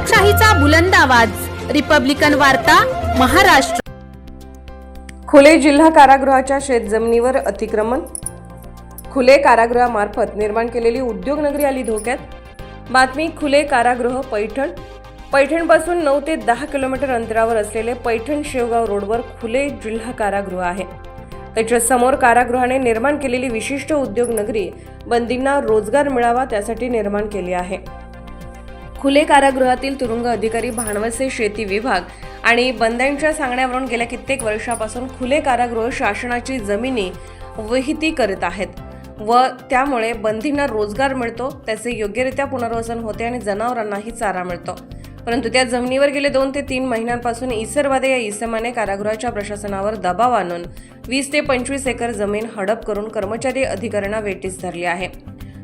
लोकशाहीचा बुलंद आवाज, रिपब्लिकन वार्ता, महाराष्ट्र। खुले जिल्हा कारागृहाच्या शेतजमिनीवर अतिक्रमण। खुले कारागृहामार्फत निर्माण केलेली उद्योगनगरी आली धोक्यात। बातमी खुले कारागृह पैठण। पैठणपासून 9 ते 10 किलोमीटर अंतरावर असलेले पैठण शेवगाव रोडवर खुले जिल्हा कारागृह आहे। त्याच्या समोर कारागृहाने निर्माण केलेली विशिष्ट उद्योगनगरी बंदींना रोजगार मिळावा त्यासाठी निर्माण केली आहे। खुले कारागृहातील तुरुंग अधिकारी, भानवसे शेती विभाग आणि बंद्यांच्या सांगण्यावरून गेल्या कित्येक वर्षापासून खुले कारागृह शासनाची जमिनी वहिती करत आहेत व त्यामुळे बंदींना रोजगार मिळतो, त्याचे योग्यरित्या पुनर्वसन होते आणि जनावरांनाही चारा मिळतो। परंतु त्या जमिनीवर गेले 2 ते 3 महिन्यांपासून ईसरवादे या इसमाने कारागृहाच्या प्रशासनावर दबाव आणून 20 ते 25 एकर जमीन हडप करून कर्मचारी अधिकाऱ्यांना वेठीस धरली आहे।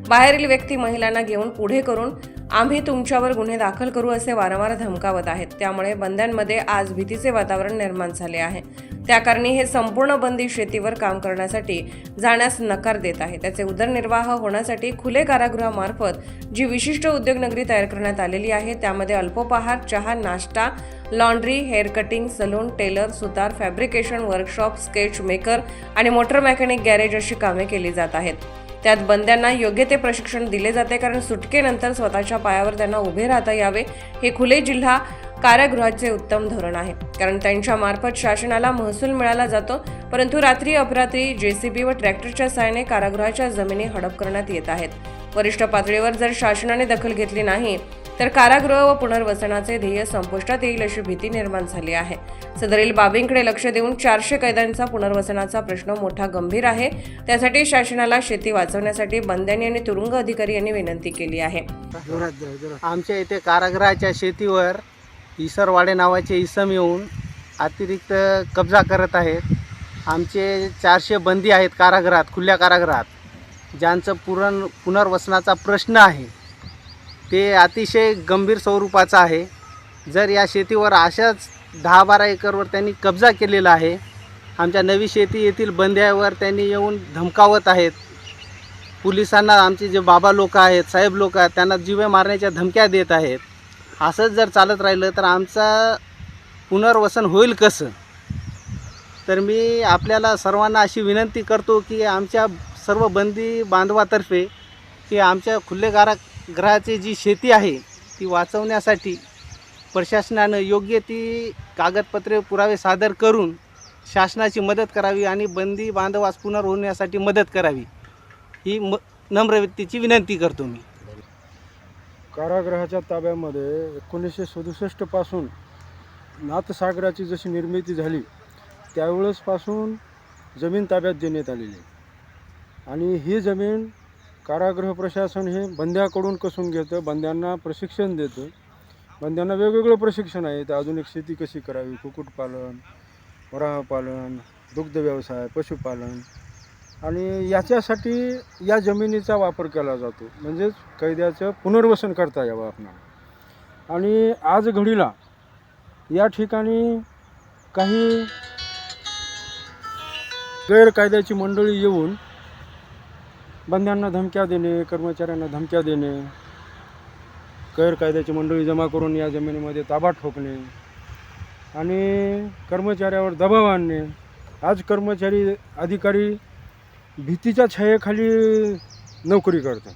बाहेरील व्यक्ती महिलांना घेऊन पुढे करून आम्ही तुमच्यावर गुन्हे दाखल करू असे वारंवार धमकावत आहेत। त्यामुळे बंद्यांमध्ये आज भीतीचे वातावरण निर्माण झाले आहे। त्याकारणी हे संपूर्ण बंदी शेतीवर काम करण्यासाठी जाण्यास नकार देत आहे। त्याचे उदरनिर्वाह होण्यासाठी खुले कारागृहामार्फत जी विशिष्ट उद्योगनगरी तयार करण्यात आलेली आहे त्यामध्ये अल्पोपहार, चहा, नाश्ता, laundry, hair cutting, salon, tailor, सुतार, फॅब्रिकेशन वर्कशॉप, स्केच मेकर आणि मोटर मेकॅनिक गॅरेज अशी कामे केली जात आहेत। त्यात बंद्यांना योग्य ते प्रशिक्षण दिले जाते, कारण सुटकेनंतर स्वतःच्या पायावर त्यांना उभे राहता यावे हे खुले जिल्हा कारागृहाचे उत्तम धोरण आहे। कारण त्यांच्या मार्फत शासनाला महसूल मिळाला जातो, परंतु रात्री अपरात्री जेसीबी व ट्रॅक्टरच्या सहाय्याने कारागृहाच्या जमिनी हडप करण्यात येत आहेत। वरिष्ठ पातळीवर जर शासनाने दखल घेतली नाही तर कारागृह व पुनर्वसनाचे ध्येय संपुष्टात येईल अशी भीती निर्माण झाली आहे। सदरील बाबींकडे लक्ष देऊन 400 कैद्यांचा पुनर्वसनाचा प्रश्न मोठा गंभीर आहे। त्यासाठी शासनाला शेती वाचवण्यासाठी बंद्यांनी आणि तुरुंग अधिकारी यांनी विनंती केली आहे। आमच्या इथे कारागृहाच्या शेतीवर ईसरवाडे नावाचे इसम येऊन अतिरिक्त कब्जा करत आहेत। आमचे 400 बंदी आहेत कारागृहात, खुल्या कारागृहात, ज्यांचं पुनर्वसनाचा प्रश्न आहे ते अतिशय गंभीर स्वरूपाचा आहे। जर या शेतीवर अशाच 10-12 एकरवर त्यांनी कब्जा केलेला आहे। आमच्या नवी शेती येथील बंद्यावर त्यांनी येऊन धमकावत आहेत। पोलिसांना आमचे जे बाबा लोक आहेत, साहेब लोक आहेत, त्यांना जीवे मारण्याच्या धमक्या देत आहेत। असंच जर चालत राहिलं तर आमचं पुनर्वसन होईल कसं? तर मी आपल्याला सर्वांना अशी विनंती करतो की आमच्या सर्व बंदी बांधवातर्फे की आमच्या खुले कारागृहाची जी शेती आहे ती वाचवण्यासाठी प्रशासनानं योग्य ती कागदपत्रे पुरावे सादर करून शासनाची मदत करावी आणि बंदी बांधवास पुनर्वसनासाठी मदत करावी ही नम्र विनंती करतो मी। कारागृहाच्या ताब्यामध्ये 1967 पासून नाथसागराची जशी निर्मिती झाली त्यावेळेसपासून जमीन ताब्यात देण्यात आलेली आहे आणि ही जमीन कारागृह प्रशासन हे बंद्याकडून कसून घेतं, बंद्यांना प्रशिक्षण देतं। बंद्यांना वेगवेगळं प्रशिक्षण आहे, तर आधुनिक शेती कशी करावी, कुक्कुटपालन, वराहपालन, दुग्ध व्यवसाय, पशुपालन आणि याच्यासाठी या जमिनीचा वापर केला जातो, म्हणजेच कैद्याचं पुनर्वसन करता यावं आपणाला। आणि आज घडीला या ठिकाणी काही गैरकायद्याची मंडळी येऊन बंद्यांना धमक्या देणे, कर्मचाऱ्यांना धमक्या देणे, गैरकायद्याची मंडळी जमा करून या जमिनीमध्ये ताबा ठोकणे आणि कर्मचाऱ्यावर दबाव आणणे। आज कर्मचारी अधिकारी भीतीच्या छायेखाली नोकरी करतात।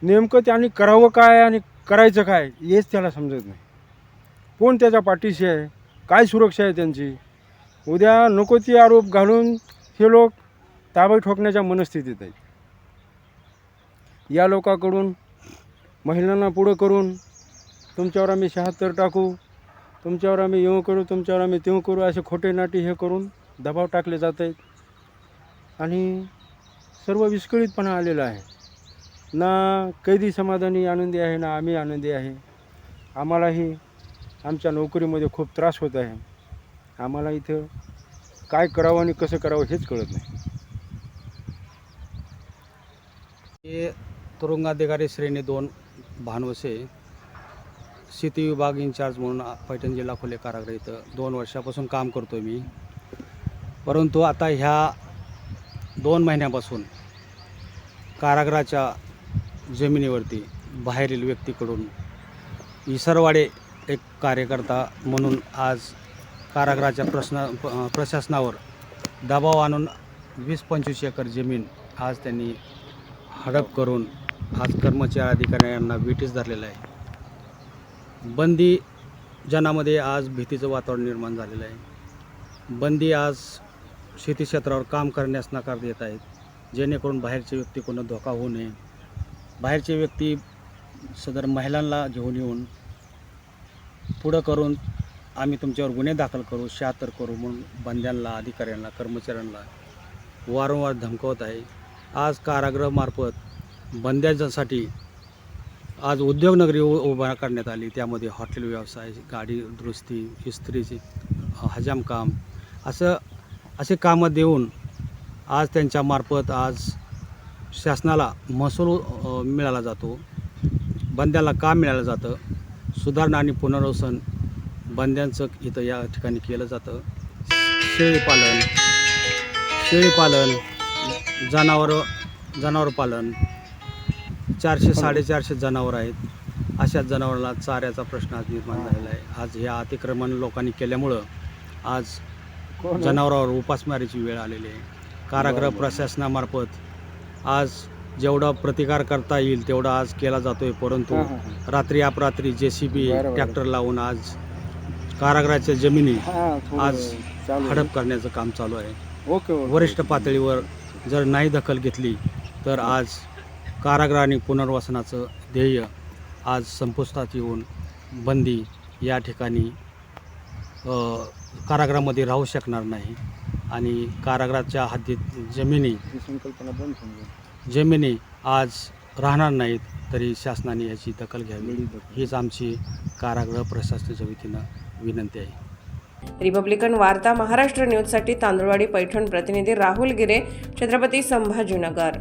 नेमकं त्यांनी करावं काय आणि करायचं काय हेच त्याला समजत नाही। कोण त्याच्या पाठीशी आहे, काय सुरक्षा आहे त्यांची? उद्या नको ती आरोप घालून हे लोक ताबा ठोकण्याच्या मनस्थितीत आहेत। या लोकांकडून महिलांना पुढं करून तुमच्यावर आम्ही 76 टाकू, तुमच्यावर आम्ही येऊ करू, तुमच्यावर आम्ही तेऊ करू असे खोटे नाटी हे करून दबाव टाकले जात आहेत आणि सर्व विस्कळीतपणा आलेला आहे। ना कैदी समाधानी आनंदी आहे, ना आम्ही आनंदी आहे। आम्हालाही आमच्या नोकरीमध्ये खूप त्रास होत आहे। आम्हाला इथं काय करावं आणि कसं करावं हेच कळत नाही। हे तुरुंगाधिकारी श्रेणी 2 भानवसे, शेती विभाग इंचार्ज म्हणून पैठण जिल्हा खुले कारागृह इथं 2 वर्षापासून काम करतो मी। परंतु आता ह्या 2 महिन्यापासून कारागृहाच्या जमिनीवरती बाहेरील व्यक्तीकडून इसरवाडे एक कार्यकर्ता म्हणून आज कारागृहाच्या प्रशासनावर दबाव आणून 20-25 एकर जमीन आज त्यांनी हडप करून आज कर्मचारी अधिकाऱ्यांना वेठीस धरलेलं आहे. बंदी जनामध्ये आज भीतीचं वातावरण निर्माण झालेलं आहे. बंदी आज शेती क्षेत्रावर काम करण्यास नकार देत आहेत, जेणेकरून बाहेरचे व्यक्ती कोणा धोका होऊ नये. बाहेरचे व्यक्ती सदर महिलांना घेऊन येऊन पुढं करून आम्ही तुमच्यावर गुन्हे दाखल करू, 76 करू म्हणून बंद्यांना, अधिकाऱ्यांना, कर्मचाऱ्यांना वारंवार धमकवत आहे. आज कारागृहामार्फत बंद्यांसाठी आज उद्योगनगरी उभा करण्यात आली. त्यामध्ये हॉटेल व्यवसाय, गाडी दुरुस्ती, इस्त्रीची हजामकाम असे कामं देऊन आज त्यांच्यामार्फत आज शासनाला महसूल मिळाला जातो. बंद्याला काम मिळालं जातं. सुधारणा आणि पुनर्वसन बंद्यांचं इथं या ठिकाणी केलं जातं. शेळीपालन, जनावर पालन, 400-450 जनावर आहेत. अशा जनावराला चाऱ्याचा प्रश्न आज निर्माण झालेला आहे. आज हे अतिक्रमण लोकांनी केल्यामुळं आज जनावरावर उपासमारीची वेळ आलेली आहे. कारागृह प्रशासनामार्फत आज जेवढा प्रतिकार करता येईल तेवढा आज केला जातोय, परंतु रात्री अपरात्री JCB ट्रॅक्टर लावून आज कारागृहाच्या जमिनी आज हडप करण्याचं काम चालू आहे. वरिष्ठ पातळीवर जर नाही दखल घेतली तर आज कारागृह आणि पुनर्वसनाचं ध्येय आज संपुष्टात येऊन बंदी या ठिकाणी कारागृहामध्ये राहू शकणार नाही आणि कारागृहाच्या हद्दीत जमिनी आज राहणार नाहीत. तरी शासनाने याची दखल घ्यावी हीच आमची कारागृह प्रशासनाच्या वतीनं विनंती आहे. रिपब्लिकन वार्ता महाराष्ट्र न्यूजसाठी तांदुळवाडी पैठण प्रतिनिधी राहुल गिरे, छत्रपती संभाजीनगर.